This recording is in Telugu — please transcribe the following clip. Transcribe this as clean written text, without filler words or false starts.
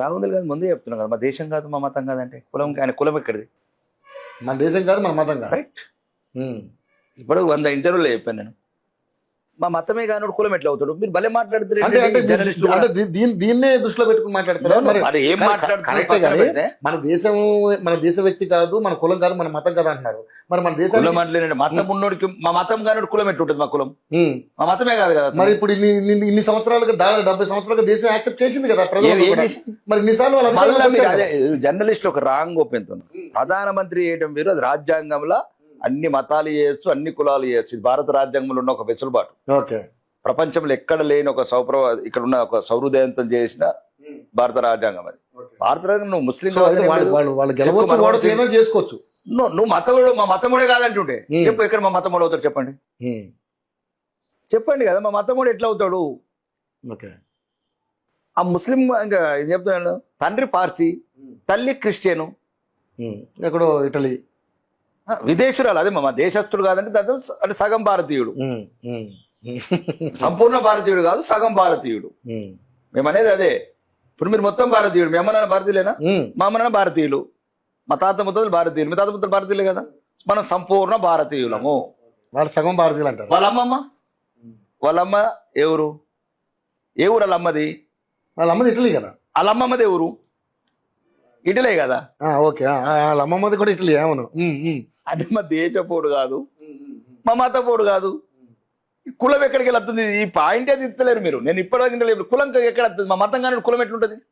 రాహుల్ గాంధీ ముందే చెప్తున్నాం కదా, మా దేశం కాదు మా మతం కాదంటే కులం, ఆయన కులం ఎక్కడిది? మన దేశం కాదు మన మతం కాదు. రైట్. ఇప్పుడు 100 ఇంటర్వ్యూలో చెప్పాను నేను, మా మతమే కాని కులం ఎట్లా అవుతాడు? మీరు భలే అంటే అంటే మాట్లాడుతున్నారు. అంటే దీన్నే దృష్టిలో పెట్టుకుని మాట్లాడతారా? మరి ఏం కరెక్టే కానీ మాట్లాడుతున్నారు? మన దేశ వ్యక్తి కాదు, మన కులం కాదు, మన మతం కాదు అంటున్నారు. మరి మన దేశం కులం అంటే మతం ఉన్నోడికి మా మతం కాని కులం ఎట్టుంటది? మా కులం మా మతమే కాదు కదా. మరి ఇప్పుడు ఇన్ని సంవత్సరాలుగా 70 సంవత్సరాలుగా దేశం యాక్సెప్ట్ చేసింది కదా ప్రజలు కూడా. మరి ఇన్నిసార్లు జర్నలిస్ట్ ఒక రాంగ్ ఒప్పింతున్నారు. ప్రధానమంత్రి చేయడం వేరు, అది రాజ్యాంగంలో అన్ని మతాలు చేయొచ్చు, అన్ని కులాలు చేయొచ్చు. ఇది భారత రాజ్యాంగంలో ఉన్న ఒక వెసులుబాటు. ఓకే. ప్రపంచంలో ఎక్కడ లేని ఒక ఇక్కడ ఉన్న ఒక సౌహృదయంతో చేసిన భారత రాజ్యాంగం అది. భారత రాజ్యాంగం నువ్వు ముస్లిం చేసుకోవచ్చు. నువ్వు మతముడు, మా మతముడే కాదంటుంటే చెప్పు, ఎక్కడ మా మతముడు అవుతాడు చెప్పండి? చెప్పండి కదా, మా మతముడు ఎట్లా అవుతాడు? ఆ ముస్లిం ఇంకా ఏం చెప్తున్నాడు, తండ్రి పార్సీ, తల్లి క్రిస్టియను, ఎక్కడో ఇటలీ, విదేశీయురాలు. అదే మా దేశస్తుడు కాదంటే దాంట్లో అంటే సగం భారతీయుడు, సంపూర్ణ భారతీయుడు కాదు, సగం భారతీయుడు. మేమనేది అదే. ఇప్పుడు మీరు మొత్తం భారతీయుడు, మీ అమ్మ నాన్న భారతీయులేనా? మా అమ్మ నాన్న భారతీయులు, మా తాత ముత్తలు భారతీయులు, మీ తాత ముత్తలు భారతీయులే కదా. మనం సంపూర్ణ భారతీయులము. వాళ్ళు సగం భారతీయులు అంటారు. వాళ్ళమ్మ ఎవరు? ఏ ఊరు వాళ్ళ అమ్మది? వాళ్ళ అమ్మది ఇటలీ కదా. వాళ్ళ అమ్మమ్మది ఎవరు? ఇటలే కదా. ఓకే, వాళ్ళ అమ్మమ్మది కూడా ఇటలీ. అవును. అంటే మా దేశపోడు కాదు, మా మతపోడు కాదు. కులం ఎక్కడికి వెళ్తుంది? ఈ పాయింట్ అది ఇస్తలేరు మీరు. నేను ఇప్పటివరకు కులం ఎక్కడ వస్తుంది? మా మతం కానీ కులం ఎట్లుంటది?